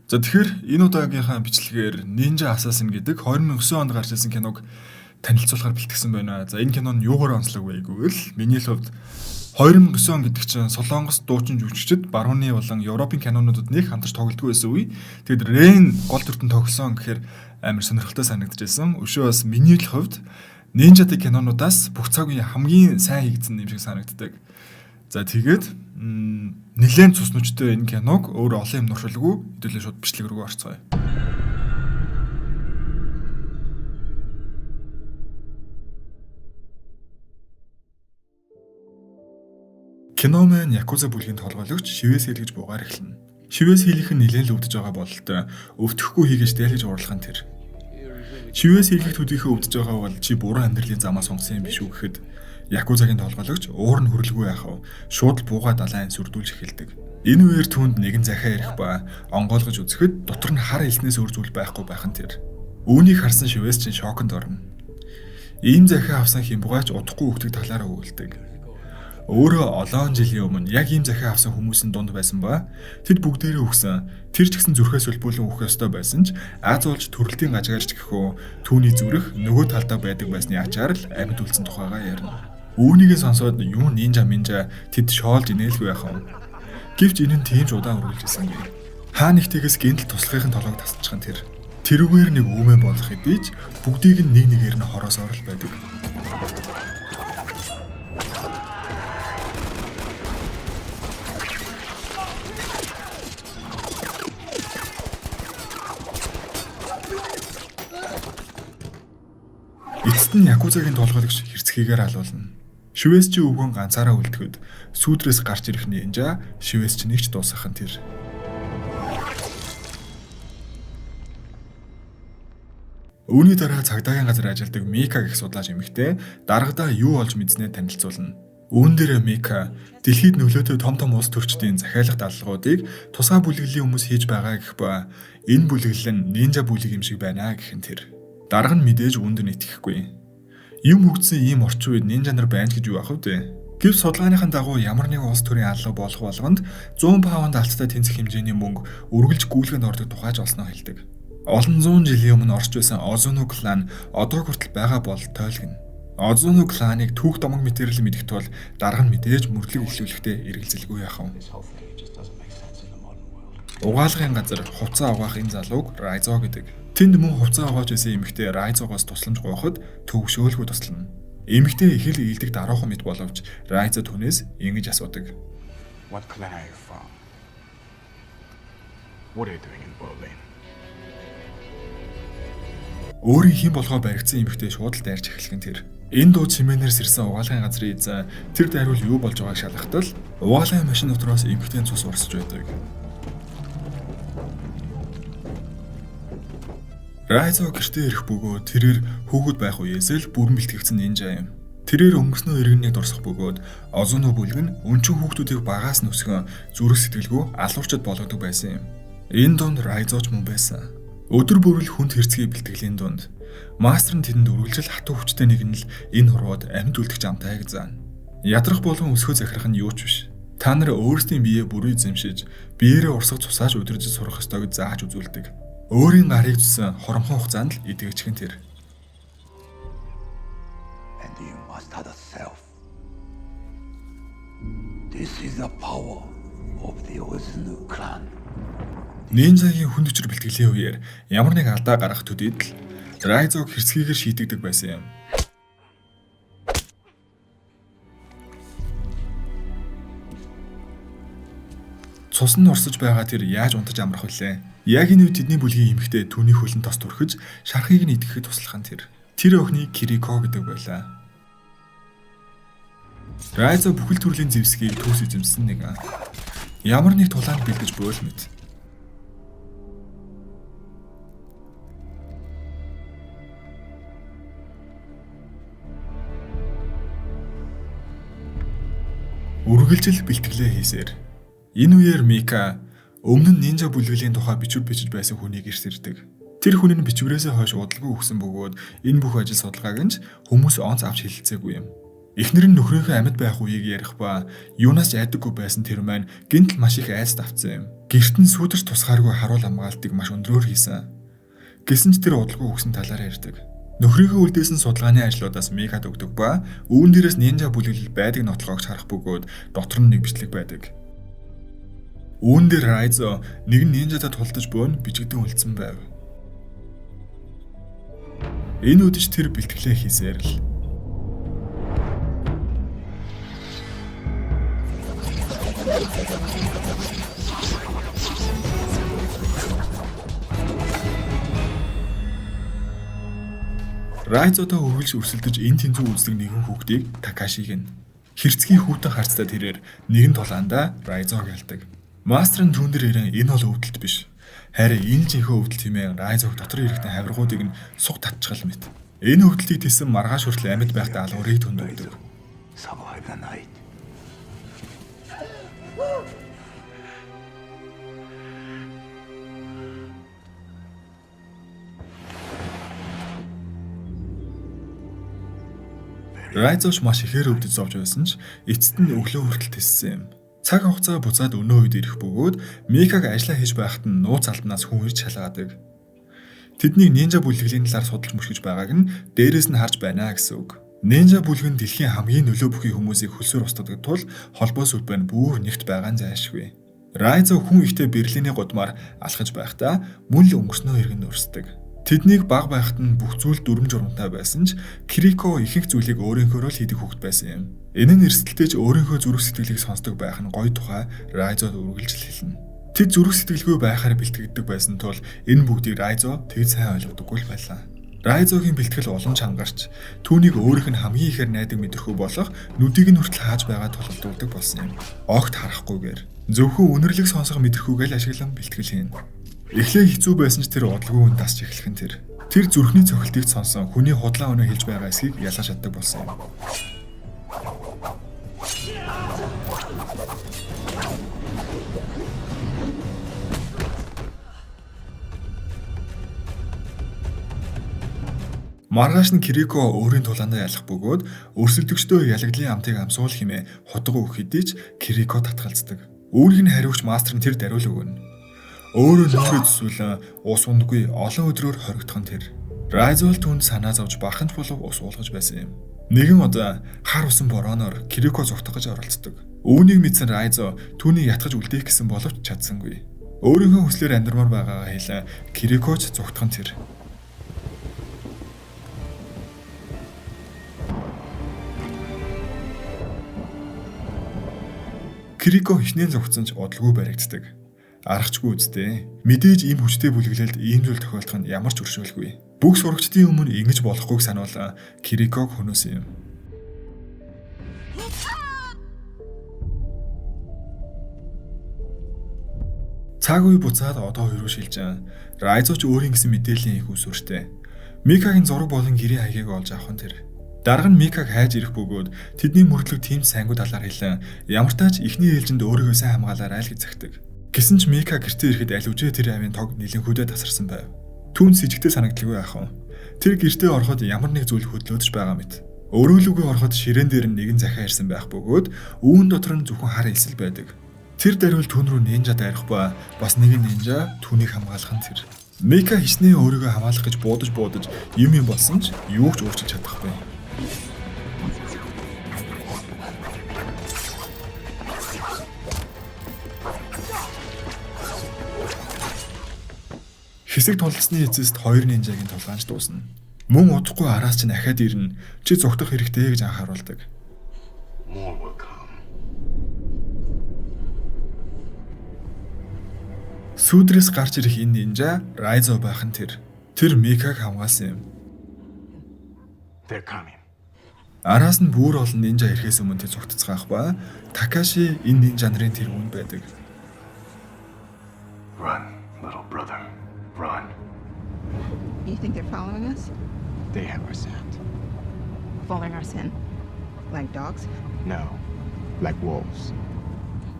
За тэгэхээр энэ удаагийнхаа бичлэгээр Ninja Assassin гэдэг 2009 онд гарч ирсэн киног танилцуулахаар бэлтгэсэн байна. За энэ кино нь юугаар онцлог вэ гэвэл миний л хувьд 2009 он гэдэг чинь Солонгос дуучин жүжигчид барууны болон Европын кинонуудад нэг хамтарч тоглодгоо байсан үе. Тэгэд Рейн гол дүртэн тогсон гэхээр амар сонирхолтой санагдчихсэн. Өшөө бас миний л хувьд Ninja-тэй кинонуудаас бүх цагийн хамгийн сайн хийгдсэн юм шиг санагддаг. За тэгээд нэлээд цус нүчтэй энэ киног өөр олон юм нуршилгүй хэдүүлээ шууд бичлэг рүү орцгоё. Киноман Якуза бүлгийн толгойлогч шивээс хийлгэж буугаар эхэлнэ. Шивээс хийлгэх нь нэлээд л өвдөж байгаа бололтой өвдөхгүй хийгэж дээлгэж уурлах нь тэр. Шивээс хийлгэх төдийхөө өвдөж байгаа бол чи буруу амьдралын замаа сонгосон юм биш үү гэхэд Якузагийн толгойлогч уур нь хөрөлгүй яхав шууд бууга далайн сүрдүүлж эхэлдэг. Энэ үеэр түүнд нэгэн захиа ирэх ба онгойлгож үзэхэд дотор нь хар элснээс өөр зүйл байхгүй байх нь тэр. Үүнийг харсан шивээс чинь шоконд орно. Ийм захиа авсан хэмбугаач удахгүй өгдөг талаараа өгүүлдэг. Өөрөө олон жилийн өмнө яг ийм захиа авсан хүмүүсийн дунд байсан ба тэд бүгдээрээ өгсөн. Тэр ч гэсэн зүрхээс өлбүүлэн өгөх ёстой байсан ч аз олж төрөлтийн гажгаарч гэхүү түүний зүрх нөгөө талдаа байдаг байсны ачаар л амьд үлдсэн тухайгаа ярина. Үүнийгээ сонсоод юу нинжа минжа тэд шоолж инээлгүй яхав. Гэвч энэ нь тийм ч удаан үргэлж ирсэн юм. Хаа нэгтээс гинтл туслахын толгойг тасчихсан тэр. Тэрүүгээр нэг үүмэн болох хэдий ч бүгдийг нь нэг нэгээр нь хороосоор л байдаг. Эцэст нь Якузагийн толгойлогч хэрцгийгээр алуулна. Шивээс чи өвгөн ганцаараа үлдэхэд сүүдрээс гарч ирэх Ninja шивээс чи нэгч дуусгах нь тэр. Үүний дараа цагдаагийн газар ажилладаг Мика гэх судлаач эмэгтэй дарагдаа юу олж мэдснээ танилцуулна. Үүн дээр Мика дэлхийд нөлөөтэй том улс төрчдийн захиалах даалгавруудыг тусгай бүлэглэлийн хүмүүс хийж байгаа гэх ба энэ бүлэглэл нь Ninja бүлэг юм шиг байна гэх нь тэр. Дарга нь мэдээж үүнд нь итгэхгүй. Юм хөгжсөн ийм орчин үед Ninja нар байна гэж юу ах вэ? Гэвч судалгааныхаа дагуу ямар нэгэн улс төрийн алга болох болгонд 100 паунд алцтай тэнцэх хэмжээний мөнгө үргэлж гүйлгэнд ордог тухайч олсноо хэлдэг. Олон зуун жилийн өмнө орж байсан Озуну клан одоо хүртэл байгаа бол тойлгоно. Озуну кланыг түүх домог мэдээлэл мэдэх тул дарга нь мэдээж мөрлөг эхлүүлэхдээ эргэлзэлгүй яхав. Угаалгын газар хувцас угаах энэ залууг Райзо гэдэг. Тэнд мөн хувцас угааж байсан эмэгтэй Райзогоос тусламж гооход төвшөөлгүй туслана. Эмэгтэй их л ийдэг дараахан мэт боловч Райзо түүнээс ингэж асуудаг. What clan are you from? What are you doing in Berlin? Өөрийн хэн болохоо баригдсан эмэгтэй шууд л дайрч эхлэх нь тэр. Энэ дуу чимээнээр сэрсэн угаалгын газрын эзэн тэр дайруул юу болж байгааг шалгахдал угаалгын машин дотроос эмэгтэй цус урсж байдаг. Райзо гэртээ ирэх бөгөөд тэрээр хүүхэд байх үеэс л бүрэн бэлтгэгдсэн Ninja юм. Тэрээр өнгөрснөө иргэнийг дурсах бөгөөд Озуну бүлэг нь өнчин хүүхдүүдийг багаас нүсгэн зүрх сэтгэлгүй алуурчд болгодог байсан юм. Энэ донд Райзоч мөн байсан. Өдөр бүрэл хүнд хэрцгий бэлтгэлийн дунд мастер нь тэдэнд үргэлжил хатуу хүчтэй нэг нь л энэ хурууд амьд үлдэх замтай гэж заана. Ядрах болгон өсгөө захирах нь юу ч биш. Та нар өөрсдийн биеэ бүрий эзэмшиж, биеэрээ урсгаж цусааж удирдах сурах ёстой гэж зааж үзүүлдэг. Өөрийн гарыг зүсэн хоромхон хугацаанд л идэвхжих нь тэр. And you must have a self. This is the power of the Ozunu clan. Ninja-гийн хүнд хүчээр бэлтгэлийн үеэр ямар нэг алдаа гарах төдийд л Райзог хэрцгийгээр шийтгдэг байсан юм. Цус нь урсаж байгаа тэр яаж унтаж амрах вүлээ? Яг энэ үед тэдний бүлгийн эмэгтэй түүний хөлн тос түрхэж шархыг нь идэхэд туслах нь тэр. Тэр охины Кирико гэдэг байлаа. Райзо бүхэл төрлийн зэвсгийг төс эзэмсэн нэг. Ямар нэг тулаанд бэлдэж буул мэт. Үргэлжил бэлтгэлээ хийсээр. Энэ үеэр Мика өмнө нь Ninja бүлгэлийн тухай бичвэр бичиж байсан хүнийг ирс ирдэг. Тэр хүн нь бичвэрээсээ хойш удалгүй өгсөн бөгөөд энэ бүх ажил судалгааг нь хүмүүс онц авч хэлэлцээгүй юм. Эхнэр нь нөхрийнхөө амьд байх үеийг ярих ба юунаас ч айдаггүй байсан тэр маань гинтл маш их айц давцсан юм. Гэрт нь сүйдэрч тусгааргүй харуул хамгаалтыг маш өндрөөр хийсэн. Гэсэн ч тэр удалгүй өгсөн талаар ярьдаг. Нөхрийнхөө үлдээсэн судалгааны ажлуудаас Микад өгдөг ба үүн дээрээс нинжа бүлэглэл байдаг нотлогоогч харах бөгөөд дотор нь нэг бичлэг байдаг. Үүн дээр Райзо нэгэн нинжадад тулдаж буйн бичигдэн үлдсэн байв. Энэ үдэж тэр бэлтгэлээ хийсээр л Райзодоо үргэлж өрсөлдөж эн тэнцүү үздэг нэгэн хүүхдийг Такашиг нь хэрцгий хүүтэн харцтай тэрээр нэгэн тулаандаа Райзог ялдаг. Мастер нь түүн дээр ирэн энэ бол өвдөлт биш. Харин энэ жинхэнэ өвдөлт хэмээн Райзог дотор иргэдэн хавиргуудыг нь суг татчихал мэт. Энэ өвдөлтийг тийсэн маргааш хүртэл амьд байхдаа алгуурыг төндөгдөв. Survive the night. Райзоч маш ихээр өвдөж зовж байсан ч эцэст нь өглөө хүртэл тиссэн юм. Цаг хугацаа буцаад өнөө үед ирэх бөгөөд Микаг ажиллаа хийж байхад нь нууц албанаас хүн ирж шалгаадаг. Тэднийг нинжа бүлэглэлийн талаар судалж мөшгөж байгааг нь дээрээс нь харж байна гэсэн үг. Нинжа бүлэг нь дэлхийн хамгийн нөлөө бүхий хүмүүсийг хөлсөөр устгадаг тул холбоос үлбэн бүр нэгт байгаа нь зайлшгүй. Райзо хүн ихтэй Берлиний гудмаар алхаж байхдаа мөн л өнгөрснөө иргэн нөрсдөг. Тэднийг баг байхад нь бүх зүйл дүрм журамтай байсан ч Кирико ихэнх зүйлийг өөрийнхөөрөө л хийдэг хүүхэд байсан юм. Энэ нь эрсдэлтэйч өөрийнхөө зүрх сэтгэлийг сонсдог байх нь гоё тухай Райзод үргэлж хэлнэ. Тэд зүрх сэтгэлгүй байхаар бэлтгэдэг байсан тул энэ бүгдийг Райзо тэгж сайн ойлгодоггүй л байлаа. Райзогийн бэлтгэл улам чангарч түүнийг өөрийнх нь хамгийн ихээр найдаг мэдрэхүй болох нүдийг нь хүртэл хааж байгаа тулгуурлаг болсон юм. Огт харахгүйгээр зөвхөн үнэрлэг сонсох мэдрэхүйгээл ашиглан бэлтгэл хийн. Эхлээ хэцүү байсан ч тэр удалгүй хүн дасч эхлэх нь тэр зүрхний цохилтыг сонсон хүний худлаа өнөө хэлж байгаа эсхийг ялгаж чаддаг болсон юм. Маргааш нь Кирико өөрийн тулаандаа ялах бөгөөд өрсөлдөгчдөө ялагдлын амтыг амсуул хэмээн хутга өгөх хэдий ч Кирико татгалздаг. Үүнийг нь хариугч мастер нь тэр дариул өгнө. Өөрөө нөхрөө төсвөл ус ундаггүй олон өдрөөр хоригдох нь тэр. Райзол түнд санаа зовж баханч болов ус уулгаж байсан юм. Нэгэн удаа хар усан борооноор Кирико зүгтгэж оролцдог. Үүнийг мэдсэн Райзо түүнийг ятгаж үлдээх гэсэн боловч чадсангүй. Өөрийнхөө хүслээр амьдрмаар байгаагаа хэлэн Кирикоч зүгтгэн тэр. Кирико хичнээн зүгтсэн ч удалгүй баригддаг. Аргачгүй үстэй. Мэдээж ийм хүчтэй бүлэглэлд ийм зүйл тохиолдох нь ямар ч өршөөлгүй. Бүх сурагчдын өмнө ингэж болохгүйг сануулсан Кириког хөнөөсөн юм. Цаг үе буцаад одоо хоёр шилжиж Райзоч өөрийн гэсэн мэдээллийн их үсвэртэй. Микагийн зураг болон гэрийн хаягийг олж авах нь тэр. Дарга нь Микаг хайж ирэх бөгөөд тэдний мөрдлөг тийм сайнгуу талаар хэлэн ямар тач ихний ээлжинд өөрийгөө сайн хамгаалаарай л гэж захидаг. Гэсэн ч Мика гэртээ ирэхэд аль үжээ тэр авийн тог нэлэнхүүдээ тасарсан байв. Түүнд с ижигтэй санагдлагүй яах вэ? Тэр гэртээ ороход ямар нэг зүйл хөдлөөдөж байгаа мэт. Өрөөлөгөө ороход ширээн дээр нэгэн захиа ирсэн байх бөгөөд үүн дотор нь зөвхөн хар элсэл байдаг. Тэр даруул түүн рүү нинжа дайрах ба бас нэгэн нинжа түүнийг хамгаалах нь тэр. Мика хичнээн өөрийгөө хамгаалах гэж буудаж юм болсон ч юу ч өөрчилж чадахгүй. Хэсэг тулцсны эцэст хоёр нинжагийн тулгаанч дуусна. Мөн удахгүй араас чинь ахаад ирнэ. Чи зүгтах хэрэгтэй гэж анхааруулдаг. More will come. Сүдрээс гарч ирэх энэ нинжа Райзо байх нь тэр. Тэр Микаг хамгаалсан юм. They're coming. Араас нь бүр олон нинжа ирэхээс өмнө тэр зүгтцгаах ба Такаши энэ нинжа нарын тэр хүн байдаг. Run, little brother. Run. You think they're following us? They have our scent. Following our sin? Like dogs? No, like wolves.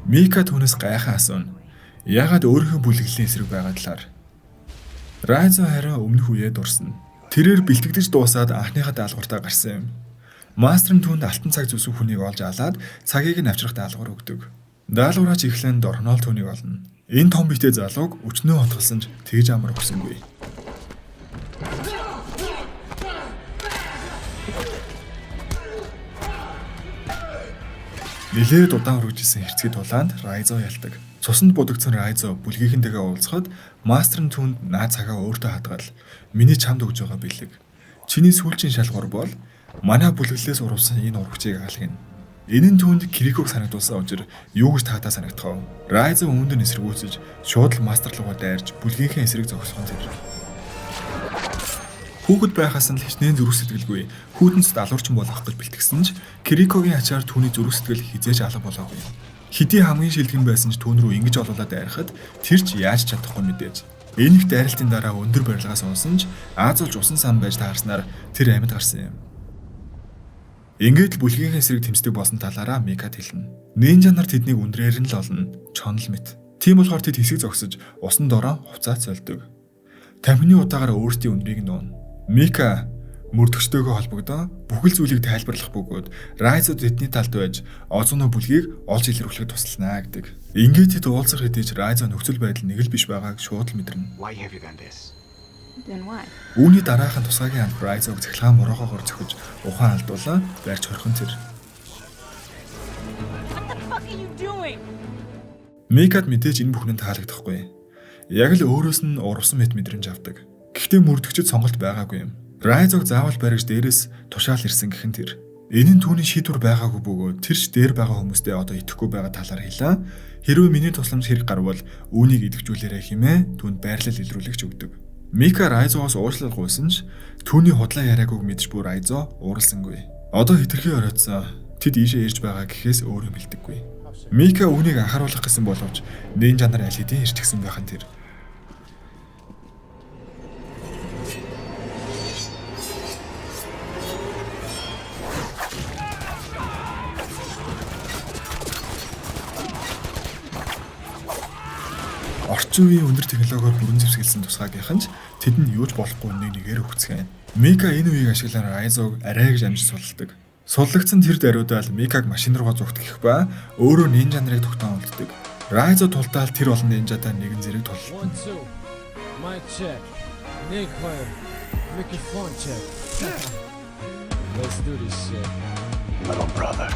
Мика түүнээс гайхаа асууна. Яагаад өөрийнхөө бүлэглэлийн эсрэг байгаа талаар. Райзо харин өмнөх үеэ дурсна. Тэрээр бэлтгэж дуусаад анхныхаа даалгавартаа гарсан юм. Мастер нь түүнд алтан цаг зүсэх хүнийг олж алаад цагийг нь авчрах даалгавар өгдөг. Даалгавраач эхлэн дорхнол түүнийг олно. Энэ том битэй залууг өчнөө хотголсон ч тэгж амар өгсөнгүй. Нилээд удаан үргэлжилсэн хэрцгий тулаанд Райзо ялдаг. Цуснд будагдсан Райзо бүлгийнхэнтэйгээ уулзахад мастер нь түүнд наад цагаа өөртөө хадгаал. Миний чамд өгж байгаа бэлэг. Чиний сүүлчийн шалгуур бол манай бүлэглэлээс урвсан энэ урагчийг аалгана. Энэ нь түүнд Кириког санагдуулсан учраас юу гэж таатаа санагдах вэ? Райзо үүнд нь эсэргүүцэж шууд л мастер руугаа дайрж бүлгийнхээ эсрэг зогсох нь тэр. Хүүхэд байхаас нь л хичнээн зүрх сэтгэлгүй. Хүүтэнс далуурчин болох гэж бэлтгэсэн ч Кирикогийн ачаар түүний зүрх сэтгэл хизээж алга болоогүй. Хэдий хамгийн шилдэг нь байсан ч түүн рүү ингэж олуулаад дайрахад тэр ч яаж чадахгүй мэдээж. Энэ их дайралтын дараа өндөр барилгаас унсан ч Аазуулж усан сан байж таарснаар тэр амьд гарсан юм. Ингээд л бүлгийнхээ эсрэг тэмцдэг болсон талаараа Микад хэлнэ. Нинжа нар тэднийг үндрээр нь л олно. Чонл мэт. Тийм болохоор тэд хэсэг зогсож усан дороо хувцаа цолдог. Тамхины удаагаар өөрсдийн үндрийг нуун. Мика мөрдөгчтэйгөө холбогдоо бүхэл зүйлийг тайлбарлах бөгөөд Райзо тэдний талд байж Озуно бүлгийг олж илрүүлэхэд туслана гэдэг. Ингээд тэд уулзах хэдийч Райзо нөхцөл байдал нэг л биш байгааг шууд л мэдэрнэ. Why have you done this? Then why? Үүний дараахан тусгаагийн хамт Райзог цахилгаан мороогоогоор зөхөж ухаан алдуулаа барьж хорхон тэр. What are you doing? Микад мэдээж энэ бүхнэн таалагдахгүй. Яг л өөрөөс нь урвсан мэт мэдрэмж авдаг. Гэхдээ мөрдөгчд сонголт байгаагүй юм. Райзог заавал баригч дээрээс тушаал ирсэн гэх нь тэр. Энэ нь түүний шийдвэр байгаагүй бөгөөд тэрч дээр байгаа хүмүүстээ одоо итгэхгүй байгаа талаар хэлээ. Хэрвээ миний тусламж хэрэг гарвал үүнийг идэвхжүүлээрэй хэмээн түүнд байрлал илрүүлэгч өгдөг. Мика Райзогоос уучлал гуйсан ч түүний худлаа яриагүйг мэдж буй Райзо ууралсангүй. Одоо хитрхи оройтсон тэд ийшээ ирж байгаа гэхээс өөрөө бэлдэггүй. Мика үүнийг анхааруулах гэсэн боловч нинжа нар аль хэдийн ирчихсэн байх нь тэр. Орчин үеийн өндөр технологиор бүрэн зэвсгэлсэн тусгаагийнхан ч тэдэнд юуж болохгүй нэг нэгээр өгцгэн. Мика энэ үеийг ашиглан Райзог арай гэж амжиж сулладаг. Суллагдсан тэр даруйдаал Микаг машин руугаа зүгтгэх ба өөрөө нинжа нарыг тогтоон үлддэг. Райзо тулдаал тэр олон нинжатай нэгэн зэрэг туллаа. Mic check. Nick Claire. Mickey phone check. Let's do this shit. Little brother.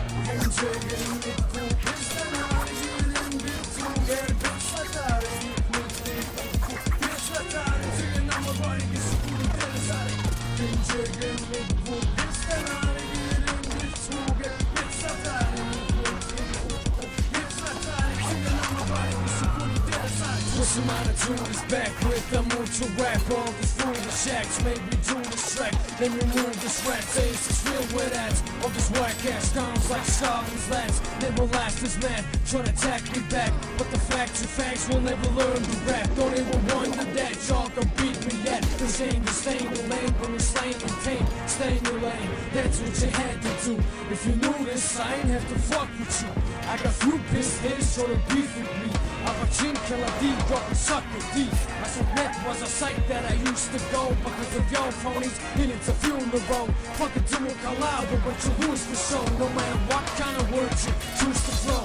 Some attitude is back with the move to rap. All these foolish shacks make me do the track. Then remove this rat taste, it's real with ads. All these whack ass clowns like Stalin's lads. Never last this man, trying to attack me back. But the facts will never learn to rap. Don't even wonder that y'all can beat me yet. This ain't the stain, the lane when you're slain and tame. Stay in your lane, that's what you had to do. If you knew this, I ain't have to fuck with you. I got few piss hitters trying to beef with me. I got chin killer D, dropping sucker D. I submit was a site that I used to go because of your ponies. And it's a funeral. Fucking to a collabo, but you lose for show. No matter what kind of words you choose to flow.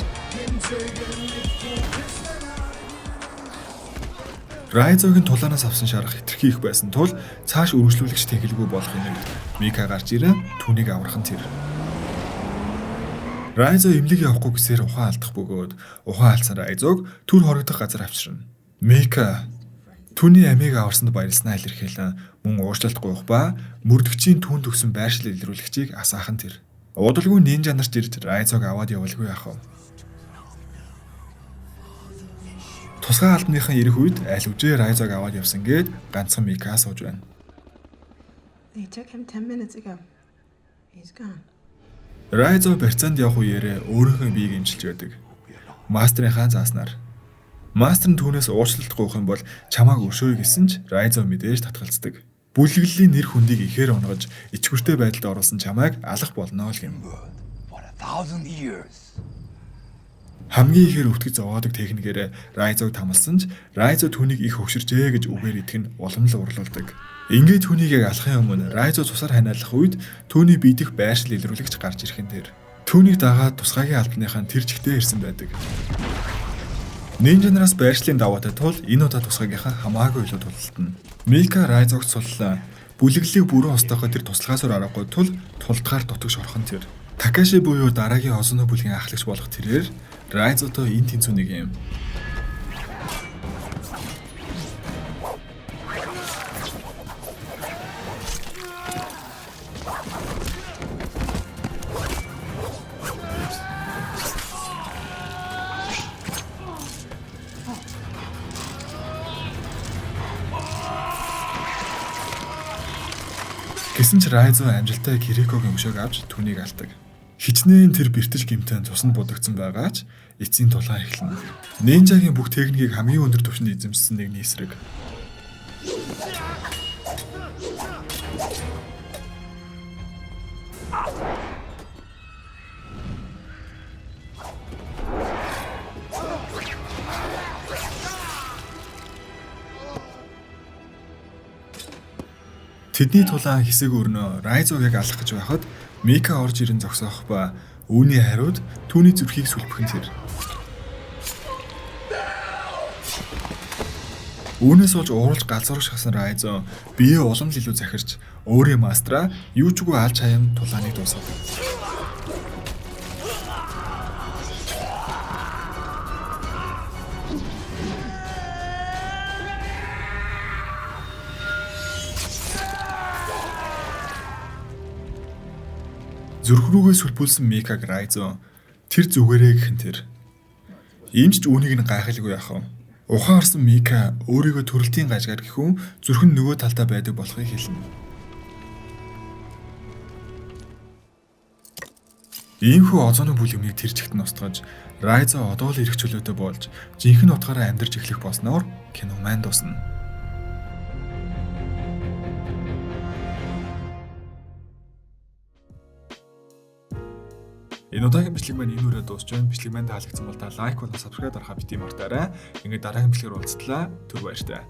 Райзогийн тулаанаас авсан шарах хитрхи их байсан тул цааш өргөжлүүлэгч тэгэлгүй болох юм. Мика гарч ирэн түүнийг аврах нь тэр. Райзо эмнэлэг явахгүй гэсээр ухаан алдах бөгөөд ухаан алдсан Райзог түр хорогдох газар авчирна. Мика түүний амийг аварсанд баярлснаа илэрхийлэн мөн уучлалт гуйх ба мөрдөгчийн түүнд өгсөн байршил илрүүлэгчийг асаахан тэр. Удалгүй нинжа нарт ирж Райзог аваад явуулгүй яах вэ? Тусгай албаныхан ирэх үед аль үжээ Райзог аваад явсан гээд ганцхан Мика сууж байна. They took him 10 minutes ago. He's gone. Райзо барьцаанд явах үеэрээ өөрийнхөө биеийг эмчилж байдаг. Мастерынхаа зааснаар. Мастер нь түүнээс уучлалт гуйх юм бол чамааг өшөөе гэсэн ч Райзо мэдээж татгалздаг. Бүлэглэлийн нэр хүндийг ихээр унгаж ичгүртэй байдалд оруулсан чамайг алах болно л гэм. For 1,000 years. Хамгийн ихээр өвтгөж зовоодог техникээр Райзог тамалсан ч Райзо түүнийг их өгшөрчээ гэж үгээр идэх нь улам л урлуулдаг. Ингээд түүнийг яг алахын өмнө Райзо цусаар ханиалах үед түүний биедэх байршил илрүүлэгч гарч ирэх нь тэр. Түүнийг дагаад тусгайгийн албаныхаа тэр чигтээ ирсэн байдаг. Нинжа нараас байршлын даваатай тул энэ удаа тусгайгийнхаа хамаагүй илүү тултална. Мика Райзогт суллаа. Бүлэглэлийг бүрэн устгахад тэр туслахаасаар аргагүй тул тулдгаар дутагш орхон тэр. Такаши буюу дараагийн Озуно бүлгийн ахлагч болох тэрээр Райзото энэ тэнцүү нэг юм. Гэсэн ч Райзо амжилттай Кирикогийн өшөөг авч түүнийг алдаг. Хичнээн тэр бэртэж гимтэн цуснд будагдсан байгаа ч эцсийн тулгаан эхэлнэ. Нинжагийн бүх техникийг хамгийн өндөр түвшинд эзэмшсэн нэгний эсрэг. Тэдний тулаан хэсэг өрнөө Райзогийг алах гэж байхад Мика орж ирэн зогсоох ба үүний хариуд түүний зүрхийг сүлбэхэн тэр. Үүнээс болж ууралж галзуурах шахсан Райзо биеэ улам л илүү захирч өөрийн мастраа юу ч үгүй алж хаян тулааныг дуусгадаг. Зүрх рүүгээ сүлбүүлсэн Микаг Райзо тэр зүгээрээ гэх тэр. Иймч ч үүнийг нь гайхалгүй яах вэ? Ухаан орсон Мика өөрийгөө төрөлтийн гажгаар гэхүүн зүрх нь нөгөө талдаа байдаг болохыг хэлнэ. Иймхүү Озоно бүлэмнийг тэр чигт нь устгаж Райзо одоо л ирэх чөлөөтэй болж жинхэнэ утгаараа амьдарч эхлэх болсноор кино маань дуусна. Энэ удаагийн бичлэг маань энэ үрээ дуусч байна. Бичлэг маань таалагдсан бол та лайк болон subscribe дарахаа бити мартаарай. Ингээд дараагийн бичлэгээр уулзтлаа. Түр баяртай.